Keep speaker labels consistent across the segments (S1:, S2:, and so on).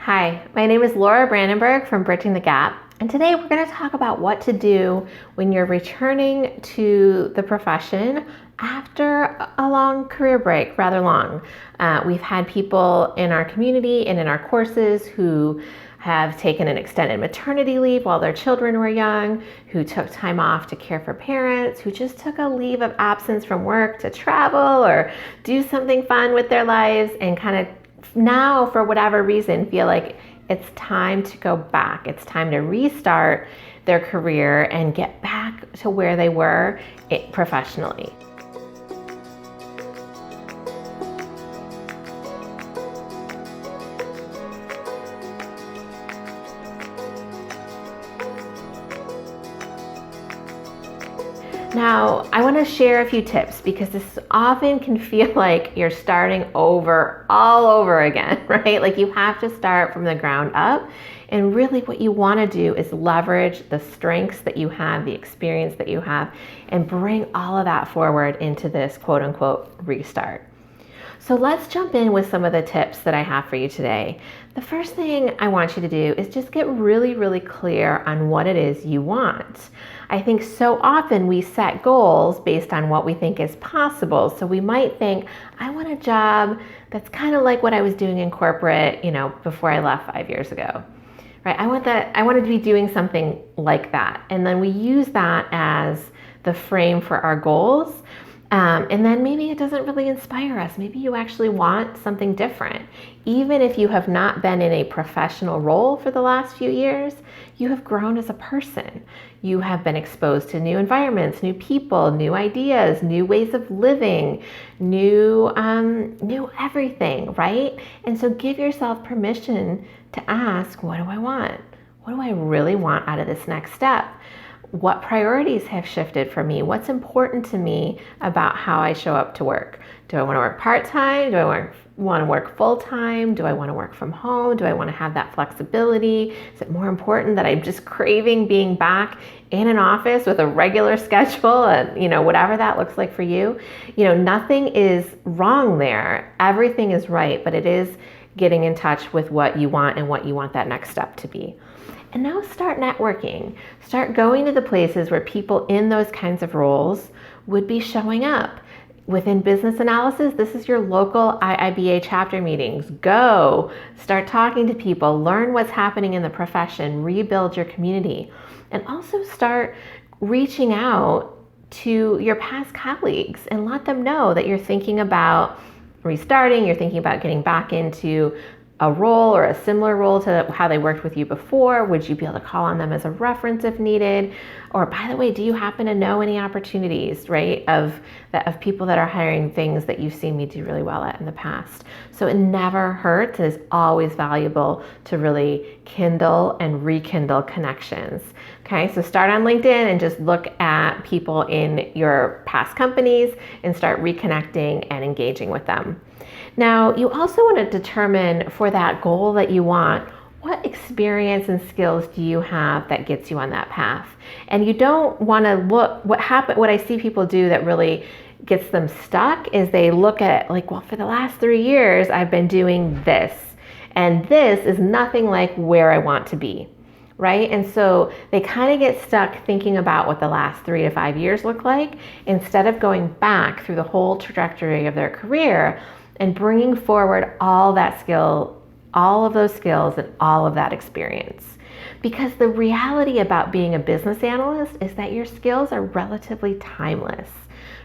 S1: Hi, my name is Laura Brandenburg from Bridging the Gap, and today we're going to talk about what to do when you're returning to the profession after a long career break, rather long. We've had people in our community and in our courses who have taken an extended maternity leave while their children were young, who took time off to care for parents, who just took a leave of absence from work to travel or do something fun with their lives, and kind of now, for whatever reason, feel like it's time to go back. It's time to restart their career and get back to where they were professionally. Now, I want to share a few tips because this often can feel like you're starting over all over again, right? Like you have to start from the ground up. And really what you want to do is leverage the strengths that you have, the experience that you have, and bring all of that forward into this quote unquote restart. So let's jump in with some of the tips that I have for you today. The first thing I want you to do is just get really clear on what it is you want. I think so often we set goals based on what we think is possible. So we might think, I want a job that's kind of like what I was doing in corporate, before I left 5 years ago. Right? I want to be doing something like that. And then we use that as the frame for our goals. And then maybe it doesn't really inspire us. Maybe you actually want something different. Even if you have not been in a professional role for the last few years, you have grown as a person. You have been exposed to new environments, new people, new ideas, new ways of living, new everything, right? And so give yourself permission to ask, what do I want? What do I really want out of this next step? What priorities have shifted for me? What's important to me about how I show up to work? Do I want to work part-time? Do I want to work full-time? Do I want to work from home? Do I want to have that flexibility? Is it more important that I'm just craving being back in an office with a regular schedule and, whatever that looks like for you? Nothing is wrong there. Everything is right, but it is getting in touch with what you want and what you want that next step to be. And now start networking. Start going to the places where people in those kinds of roles would be showing up. Within business analysis, this is your local IIBA chapter meetings. Go, start talking to people, learn what's happening in the profession, rebuild your community, and also start reaching out to your past colleagues and let them know that you're thinking about restarting, you're thinking about getting back into a role or a similar role to how they worked with you before. Would you be able to call on them as a reference if needed? Or by the way, do you happen to know any opportunities, right, of people that are hiring things that you've seen me do really well at in the past? So it never hurts. It is always valuable to really kindle and rekindle connections. Okay, so start on LinkedIn and just look at people in your past companies and start reconnecting and engaging with them. Now, you also want to determine for that goal that you want, what experience and skills do you have that gets you on that path? And you don't want to look, what I see people do that really gets them stuck is they look at for the last 3 years, I've been doing this, and this is nothing like where I want to be. Right? And so they kind of get stuck thinking about what the last 3 to 5 years look like instead of going back through the whole trajectory of their career and bringing forward all that skill, all of those skills and all of that experience. Because the reality about being a business analyst is that your skills are relatively timeless,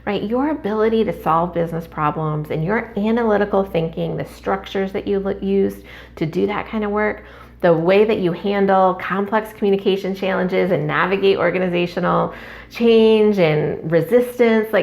S1: right? Your ability to solve business problems and your analytical thinking, the structures that you use to do that kind of work, the way that you handle complex communication challenges and navigate organizational change and resistance,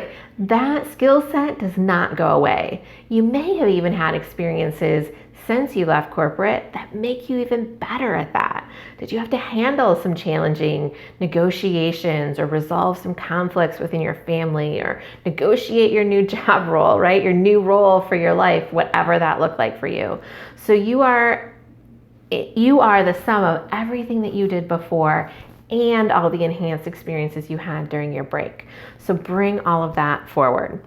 S1: that skill set does not go away. You may have even had experiences since you left corporate that make you even better at that. Did you have to handle some challenging negotiations or resolve some conflicts within your family or negotiate your new job role, right? Your new role for your life, whatever that looked like for you. So you are the sum of everything that you did before and all the enhanced experiences you had during your break. So bring all of that forward.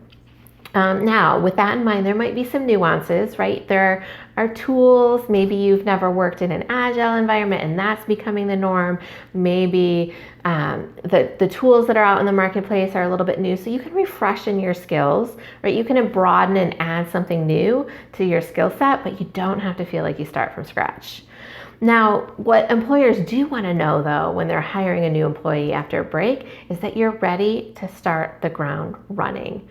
S1: Now, with that in mind, there might be some nuances, right? There are tools. Maybe you've never worked in an agile environment and that's becoming the norm. Maybe the tools that are out in the marketplace are a little bit new, so you can refresh in your skills, right? You can broaden and add something new to your skill set, but you don't have to feel like you start from scratch. Now, what employers do want to know, though, when they're hiring a new employee after a break, is that you're ready to start the ground running.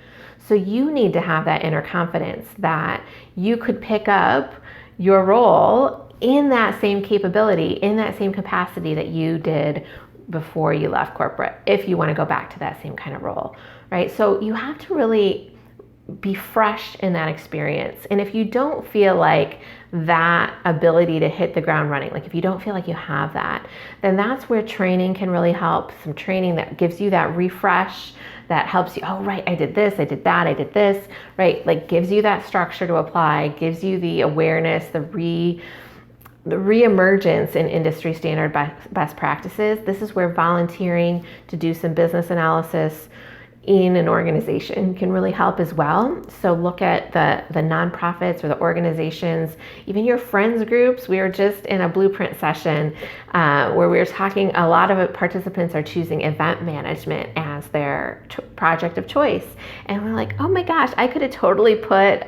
S1: So you need to have that inner confidence that you could pick up your role in that same capability, in that same capacity that you did before you left corporate, if you want to go back to that same kind of role, right? So you have to really be fresh in that experience. And if you don't feel like that ability to hit the ground running, like if you don't feel like you have that, then that's where training can really help. Some training that gives you that refresh, that helps you, oh, right, I did this, I did that, I did this, right? Like gives you that structure to apply, gives you the awareness, the re-emergence in industry standard best practices. This is where volunteering to do some business analysis in an organization can really help as well. So look at the nonprofits or the organizations, even your friends groups. We were just in a blueprint session where we were talking, a lot of participants are choosing event management as their project of choice. And we're like, oh my gosh, I could have totally put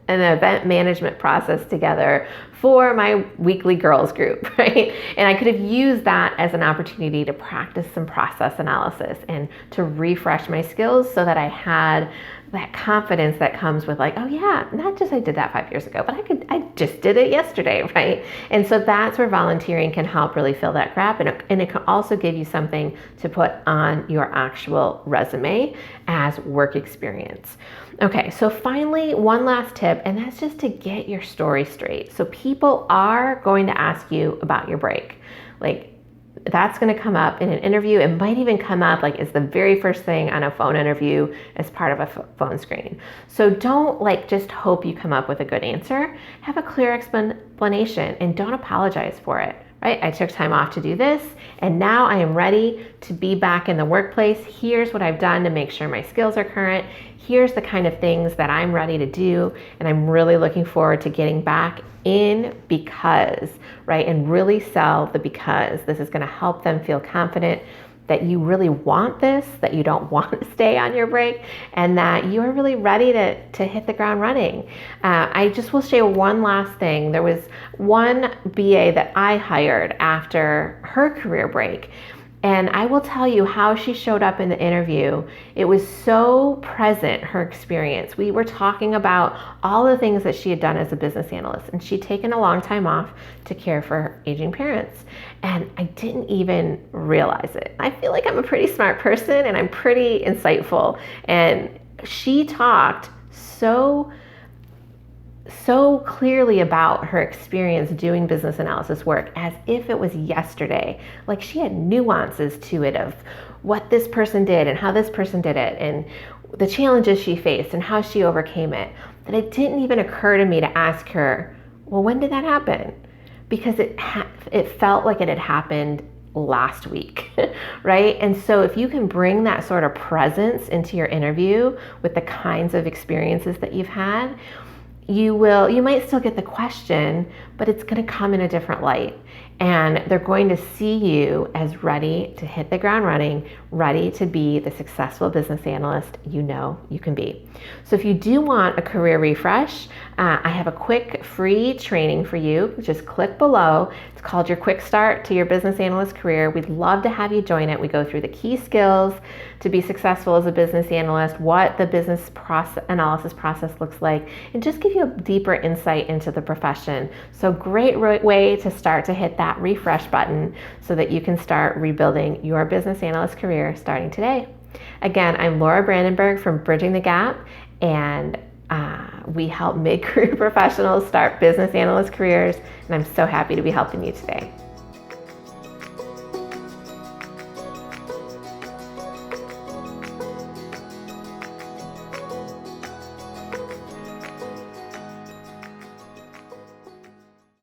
S1: an event management process together for my weekly girls group, right? And I could have used that as an opportunity to practice some process analysis and to refresh my skills so that I had that confidence that comes with like, oh yeah, not just I did that 5 years ago, but I just did it yesterday, right? And so that's where volunteering can help really fill that gap. And it can also give you something to put on your actual resume as work experience. Okay, so finally, one last tip, and that's just to get your story straight. So people are going to ask you about your break. Like, that's going to come up in an interview. It might even come up like as the very first thing on a phone interview as part of a phone screen. So don't like just hope you come up with a good answer. Have a clear explanation and don't apologize for it, right? I took time off to do this and now I am ready to be back in the workplace. Here's what I've done to make sure my skills are current. Here's the kind of things that I'm ready to do, and I'm really looking forward to getting back in because, right? And really sell the because. This is going to help them feel confident that you really want this, that you don't want to stay on your break, and that you are really ready to hit the ground running. I just will share one last thing. There was one BA that I hired after her career break. And I will tell you how she showed up in the interview. It was so present, her experience. We were talking about all the things that she had done as a business analyst, and she'd taken a long time off to care for her aging parents. And I didn't even realize it. I feel like I'm a pretty smart person and I'm pretty insightful. And she talked so clearly about her experience doing business analysis work as if it was yesterday. Like she had nuances to it of what this person did and how this person did it and the challenges she faced and how she overcame it, that it didn't even occur to me to ask her, well, when did that happen? Because it felt like it had happened last week, right? And so if you can bring that sort of presence into your interview with the kinds of experiences that you've had, you might still get the question, but it's going to come in a different light. And they're going to see you as ready to hit the ground running, ready to be the successful business analyst you know you can be. So if you do want a career refresh, I have a quick free training for you. Just click below. It's called your Quick Start to Your Business Analyst Career. We'd love to have you join it. We go through the key skills to be successful as a business analyst, what the business analysis process looks like, and just give you a deeper insight into the profession. So great way to start to hit that refresh button so that you can start rebuilding your business analyst career starting today. Again, I'm Laura Brandenburg from Bridging the Gap, and we help mid-career professionals start business analyst careers, and I'm so happy to be helping you today.